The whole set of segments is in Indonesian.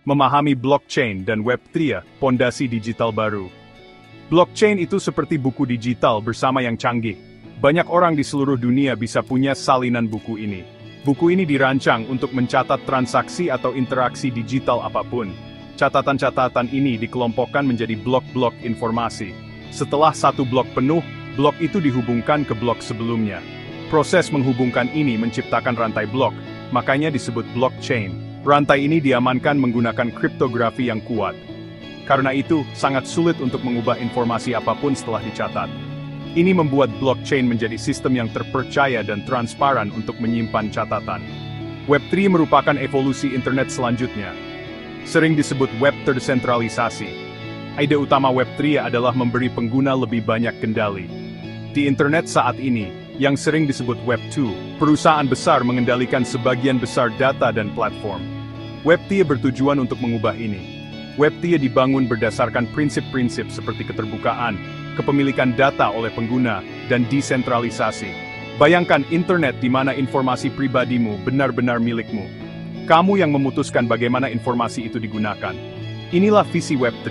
memahami blockchain dan Web3, pondasi digital baru. Blockchain itu seperti buku digital bersama yang canggih. Banyak orang di seluruh dunia bisa punya salinan buku ini. Buku ini dirancang untuk mencatat transaksi atau interaksi digital apapun. Catatan-catatan ini dikelompokkan menjadi blok-blok informasi. Setelah satu blok penuh, blok itu dihubungkan ke blok sebelumnya. Proses menghubungkan ini menciptakan rantai blok, makanya disebut blockchain. Rantai ini diamankan menggunakan kriptografi yang kuat. Karena itu, sangat sulit untuk mengubah informasi apapun setelah dicatat. Ini membuat blockchain menjadi sistem yang terpercaya dan transparan untuk menyimpan catatan. Web3 merupakan evolusi internet selanjutnya. Sering disebut web terdesentralisasi. Ide utama Web3 adalah memberi pengguna lebih banyak kendali. Di internet saat ini, yang sering disebut Web2, perusahaan besar mengendalikan sebagian besar data dan platform. Web3 bertujuan untuk mengubah ini. Web3 dibangun berdasarkan prinsip-prinsip seperti keterbukaan, kepemilikan data oleh pengguna, dan desentralisasi. Bayangkan internet di mana informasi pribadimu benar-benar milikmu. Kamu yang memutuskan bagaimana informasi itu digunakan. Inilah visi Web3.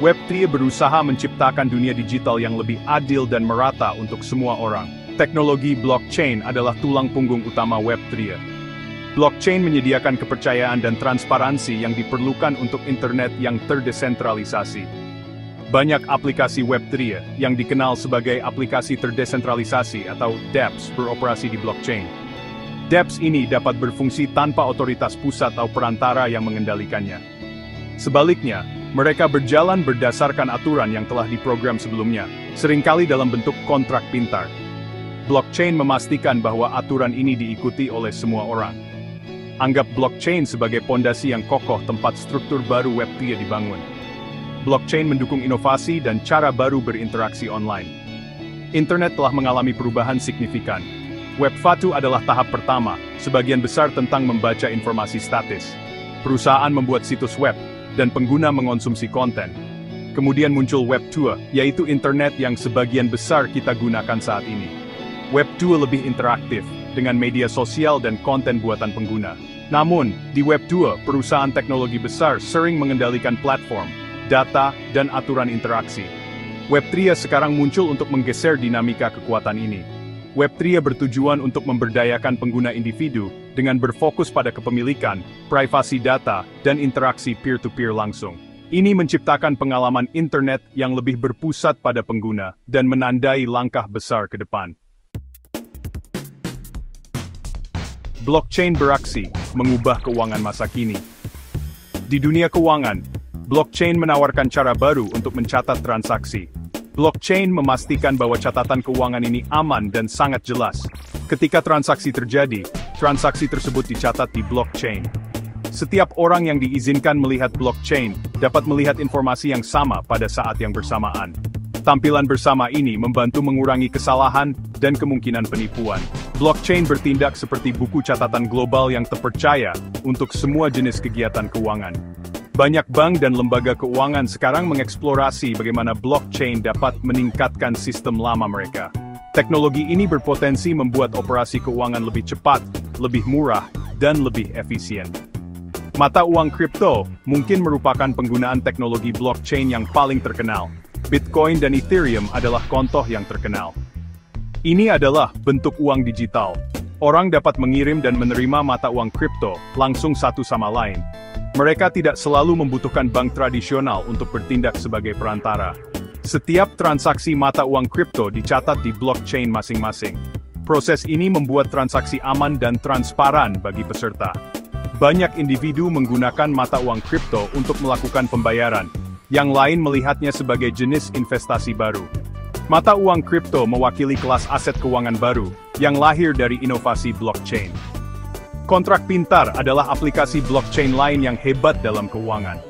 Web3 berusaha menciptakan dunia digital yang lebih adil dan merata untuk semua orang. Teknologi blockchain adalah tulang punggung utama Web3. Blockchain menyediakan kepercayaan dan transparansi yang diperlukan untuk internet yang terdesentralisasi. Banyak aplikasi Web3 yang dikenal sebagai aplikasi terdesentralisasi atau dApps beroperasi di blockchain. dApps ini dapat berfungsi tanpa otoritas pusat atau perantara yang mengendalikannya. Sebaliknya, mereka berjalan berdasarkan aturan yang telah diprogram sebelumnya, seringkali dalam bentuk kontrak pintar. Blockchain memastikan bahwa aturan ini diikuti oleh semua orang. Anggap blockchain sebagai pondasi yang kokoh tempat struktur baru Web3 dibangun. Blockchain mendukung inovasi dan cara baru berinteraksi online. Internet telah mengalami perubahan signifikan. Web1 adalah tahap pertama, sebagian besar tentang membaca informasi statis. Perusahaan membuat situs web, dan pengguna mengonsumsi konten. Kemudian muncul Web2, yaitu internet yang sebagian besar kita gunakan saat ini. Web2 lebih interaktif, dengan media sosial dan konten buatan pengguna. Namun, di Web2, perusahaan teknologi besar sering mengendalikan platform, data, dan aturan interaksi. Web3 sekarang muncul untuk menggeser dinamika kekuatan ini. Web3 bertujuan untuk memberdayakan pengguna individu dengan berfokus pada kepemilikan, privasi data, dan interaksi peer-to-peer langsung. Ini menciptakan pengalaman internet yang lebih berpusat pada pengguna dan menandai langkah besar ke depan. Blockchain beraksi, mengubah keuangan masa kini. Di dunia keuangan, blockchain menawarkan cara baru untuk mencatat transaksi. Blockchain memastikan bahwa catatan keuangan ini aman dan sangat jelas. Ketika transaksi terjadi, transaksi tersebut dicatat di blockchain. Setiap orang yang diizinkan melihat blockchain dapat melihat informasi yang sama pada saat yang bersamaan. Tampilan bersama ini membantu mengurangi kesalahan dan kemungkinan penipuan. Blockchain bertindak seperti buku catatan global yang terpercaya untuk semua jenis kegiatan keuangan. Banyak bank dan lembaga keuangan sekarang mengeksplorasi bagaimana blockchain dapat meningkatkan sistem lama mereka. Teknologi ini berpotensi membuat operasi keuangan lebih cepat, lebih murah, dan lebih efisien. Mata uang kripto mungkin merupakan penggunaan teknologi blockchain yang paling terkenal. Bitcoin dan Ethereum adalah contoh yang terkenal. Ini adalah bentuk uang digital. Orang dapat mengirim dan menerima mata uang kripto langsung satu sama lain. Mereka tidak selalu membutuhkan bank tradisional untuk bertindak sebagai perantara. Setiap transaksi mata uang kripto dicatat di blockchain masing-masing. Proses ini membuat transaksi aman dan transparan bagi peserta. Banyak individu menggunakan mata uang kripto untuk melakukan pembayaran. Yang lain melihatnya sebagai jenis investasi baru. Mata uang kripto mewakili kelas aset keuangan baru yang lahir dari inovasi blockchain. Kontrak pintar adalah aplikasi blockchain lain yang hebat dalam keuangan.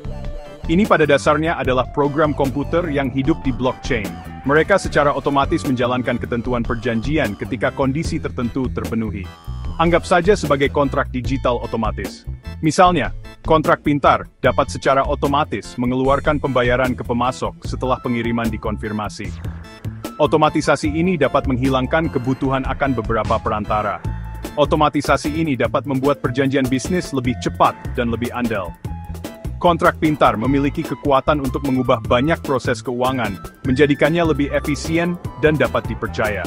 Ini pada dasarnya adalah program komputer yang hidup di blockchain. Mereka secara otomatis menjalankan ketentuan perjanjian ketika kondisi tertentu terpenuhi. Anggap saja sebagai kontrak digital otomatis. Misalnya, kontrak pintar dapat secara otomatis mengeluarkan pembayaran ke pemasok setelah pengiriman dikonfirmasi. Otomatisasi ini dapat menghilangkan kebutuhan akan beberapa perantara. Otomatisasi ini dapat membuat perjanjian bisnis lebih cepat dan lebih andal. Kontrak pintar memiliki kekuatan untuk mengubah banyak proses keuangan, menjadikannya lebih efisien dan dapat dipercaya.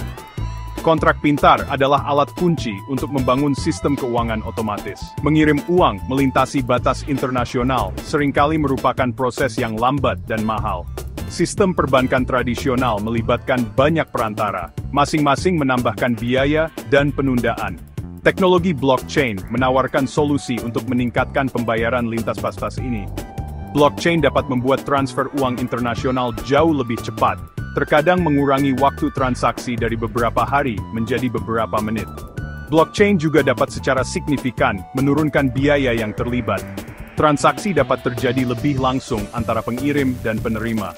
Kontrak pintar adalah alat kunci untuk membangun sistem keuangan otomatis. Mengirim uang melintasi batas internasional seringkali merupakan proses yang lambat dan mahal. Sistem perbankan tradisional melibatkan banyak perantara, masing-masing menambahkan biaya dan penundaan. Teknologi blockchain menawarkan solusi untuk meningkatkan pembayaran lintas batas ini. Blockchain dapat membuat transfer uang internasional jauh lebih cepat, terkadang mengurangi waktu transaksi dari beberapa hari menjadi beberapa menit. Blockchain juga dapat secara signifikan menurunkan biaya yang terlibat. Transaksi dapat terjadi lebih langsung antara pengirim dan penerima.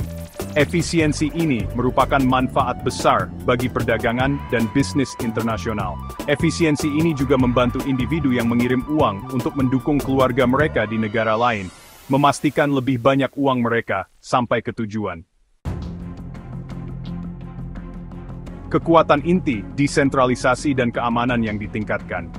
Efisiensi ini merupakan manfaat besar bagi perdagangan dan bisnis internasional. Efisiensi ini juga membantu individu yang mengirim uang untuk mendukung keluarga mereka di negara lain, memastikan lebih banyak uang mereka sampai ke tujuan. Kekuatan inti, desentralisasi dan keamanan yang ditingkatkan.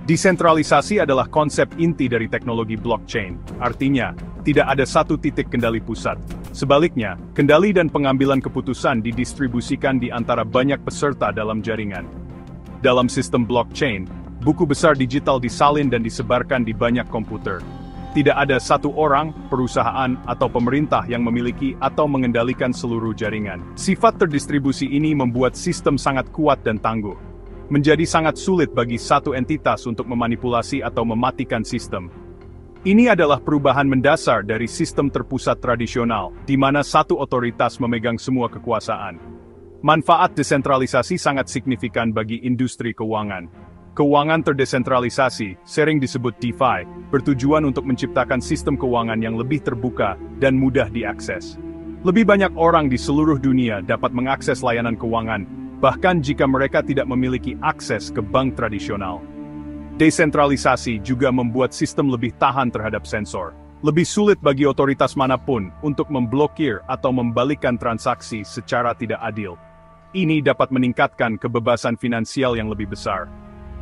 Desentralisasi adalah konsep inti dari teknologi blockchain. Artinya, tidak ada satu titik kendali pusat. Sebaliknya, kendali dan pengambilan keputusan didistribusikan di antara banyak peserta dalam jaringan. Dalam sistem blockchain, buku besar digital disalin dan disebarkan di banyak komputer. Tidak ada satu orang, perusahaan, atau pemerintah yang memiliki atau mengendalikan seluruh jaringan. Sifat terdistribusi ini membuat sistem sangat kuat dan tangguh. Menjadi sangat sulit bagi satu entitas untuk memanipulasi atau mematikan sistem. Ini adalah perubahan mendasar dari sistem terpusat tradisional, di mana satu otoritas memegang semua kekuasaan. Manfaat desentralisasi sangat signifikan bagi industri keuangan. Keuangan terdesentralisasi, sering disebut DeFi, bertujuan untuk menciptakan sistem keuangan yang lebih terbuka dan mudah diakses. Lebih banyak orang di seluruh dunia dapat mengakses layanan keuangan, bahkan jika mereka tidak memiliki akses ke bank tradisional. Desentralisasi juga membuat sistem lebih tahan terhadap sensor. Lebih sulit bagi otoritas manapun untuk memblokir atau membalikkan transaksi secara tidak adil. Ini dapat meningkatkan kebebasan finansial yang lebih besar.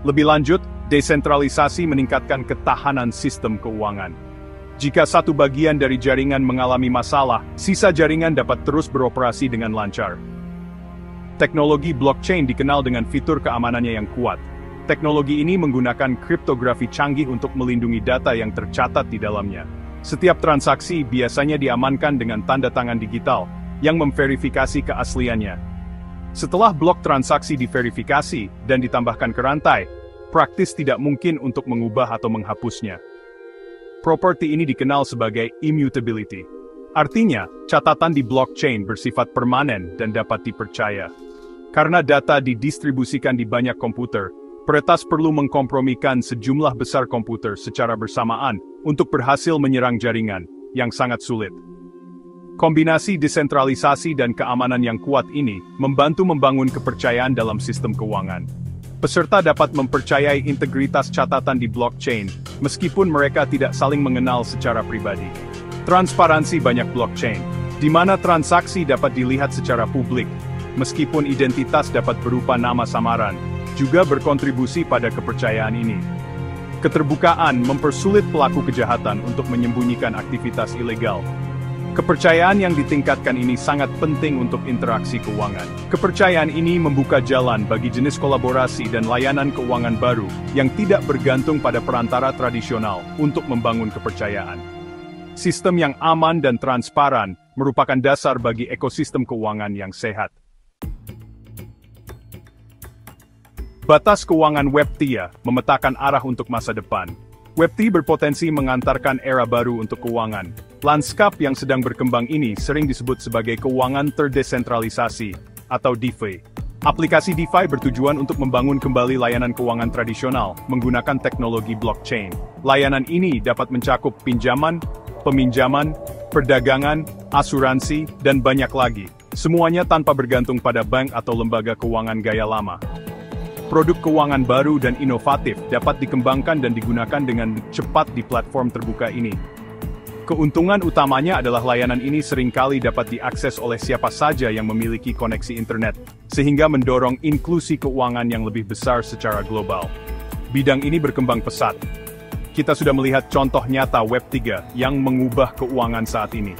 Lebih lanjut, desentralisasi meningkatkan ketahanan sistem keuangan. Jika satu bagian dari jaringan mengalami masalah, sisa jaringan dapat terus beroperasi dengan lancar. Teknologi blockchain dikenal dengan fitur keamanannya yang kuat. Teknologi ini menggunakan kriptografi canggih untuk melindungi data yang tercatat di dalamnya. Setiap transaksi biasanya diamankan dengan tanda tangan digital, yang memverifikasi keasliannya. Setelah blok transaksi diverifikasi dan ditambahkan ke rantai, praktis tidak mungkin untuk mengubah atau menghapusnya. Properti ini dikenal sebagai immutability. Artinya, catatan di blockchain bersifat permanen dan dapat dipercaya. Karena data didistribusikan di banyak komputer, peretas perlu mengkompromikan sejumlah besar komputer secara bersamaan untuk berhasil menyerang jaringan, yang sangat sulit. Kombinasi desentralisasi dan keamanan yang kuat ini membantu membangun kepercayaan dalam sistem keuangan. Peserta dapat mempercayai integritas catatan di blockchain, meskipun mereka tidak saling mengenal secara pribadi. Transparansi banyak blockchain, di mana transaksi dapat dilihat secara publik, meskipun identitas dapat berupa nama samaran, juga berkontribusi pada kepercayaan ini. Keterbukaan mempersulit pelaku kejahatan untuk menyembunyikan aktivitas ilegal. Kepercayaan yang ditingkatkan ini sangat penting untuk interaksi keuangan. Kepercayaan ini membuka jalan bagi jenis kolaborasi dan layanan keuangan baru yang tidak bergantung pada perantara tradisional untuk membangun kepercayaan. Sistem yang aman dan transparan merupakan dasar bagi ekosistem keuangan yang sehat. Batas keuangan Web3 memetakan arah untuk masa depan. Web3 berpotensi mengantarkan era baru untuk keuangan. Lanskap yang sedang berkembang ini sering disebut sebagai keuangan terdesentralisasi, atau DeFi. Aplikasi DeFi bertujuan untuk membangun kembali layanan keuangan tradisional menggunakan teknologi blockchain. Layanan ini dapat mencakup pinjaman, peminjaman, perdagangan, asuransi, dan banyak lagi. Semuanya tanpa bergantung pada bank atau lembaga keuangan gaya lama. Produk keuangan baru dan inovatif dapat dikembangkan dan digunakan dengan cepat di platform terbuka ini. Keuntungan utamanya adalah layanan ini seringkali dapat diakses oleh siapa saja yang memiliki koneksi internet, sehingga mendorong inklusi keuangan yang lebih besar secara global. Bidang ini berkembang pesat. kita sudah melihat contoh nyata Web3 yang mengubah keuangan saat ini.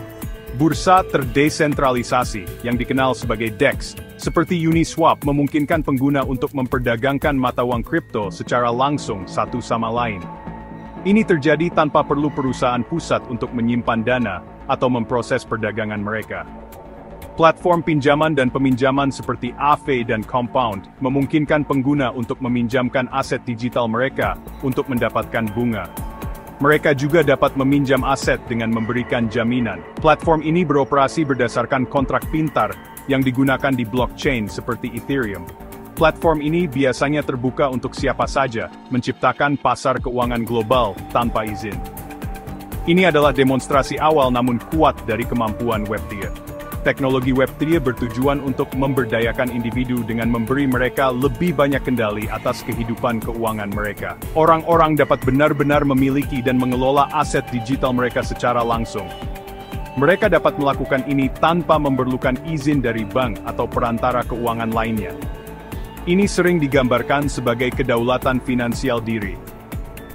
Bursa terdesentralisasi, yang dikenal sebagai DEX, seperti Uniswap memungkinkan pengguna untuk memperdagangkan mata uang kripto secara langsung satu sama lain. Ini terjadi tanpa perlu perusahaan pusat untuk menyimpan dana atau memproses perdagangan mereka. Platform pinjaman dan peminjaman seperti Aave dan Compound memungkinkan pengguna untuk meminjamkan aset digital mereka untuk mendapatkan bunga. Mereka juga dapat meminjam aset dengan memberikan jaminan. Platform ini beroperasi berdasarkan kontrak pintar yang digunakan di blockchain seperti Ethereum. Platform ini biasanya terbuka untuk siapa saja, menciptakan pasar keuangan global tanpa izin. Ini adalah demonstrasi awal namun kuat dari kemampuan Web3. Teknologi Web3 bertujuan untuk memberdayakan individu dengan memberi mereka lebih banyak kendali atas kehidupan keuangan mereka. Orang-orang dapat benar-benar memiliki dan mengelola aset digital mereka secara langsung. Mereka dapat melakukan ini tanpa memerlukan izin dari bank atau perantara keuangan lainnya. Ini sering digambarkan sebagai kedaulatan finansial diri.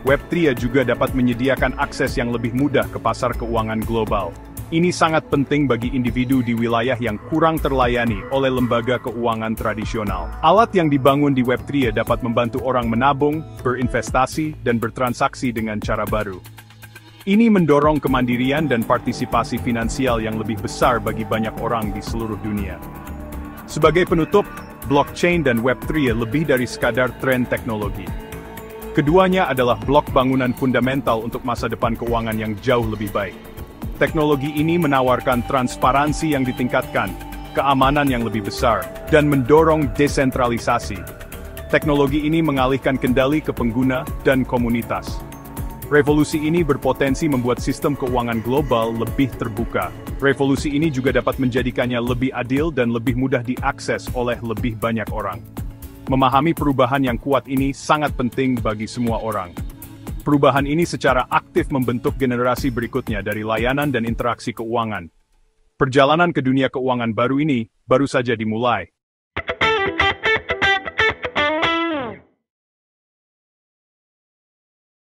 Web3 juga dapat menyediakan akses yang lebih mudah ke pasar keuangan global. Ini sangat penting bagi individu di wilayah yang kurang terlayani oleh lembaga keuangan tradisional. Alat yang dibangun di Web3 dapat membantu orang menabung, berinvestasi, dan bertransaksi dengan cara baru. Ini mendorong kemandirian dan partisipasi finansial yang lebih besar bagi banyak orang di seluruh dunia. Sebagai penutup, blockchain dan Web3 lebih dari sekadar tren teknologi. Keduanya adalah blok bangunan fundamental untuk masa depan keuangan yang jauh lebih baik. Teknologi ini menawarkan transparansi yang ditingkatkan, keamanan yang lebih besar, dan mendorong desentralisasi. Teknologi ini mengalihkan kendali ke pengguna dan komunitas. Revolusi ini berpotensi membuat sistem keuangan global lebih terbuka. Revolusi ini juga dapat menjadikannya lebih adil dan lebih mudah diakses oleh lebih banyak orang. Memahami perubahan yang kuat ini sangat penting bagi semua orang. Perubahan ini secara aktif membentuk generasi berikutnya dari layanan dan interaksi keuangan. Perjalanan ke dunia keuangan baru ini baru saja dimulai.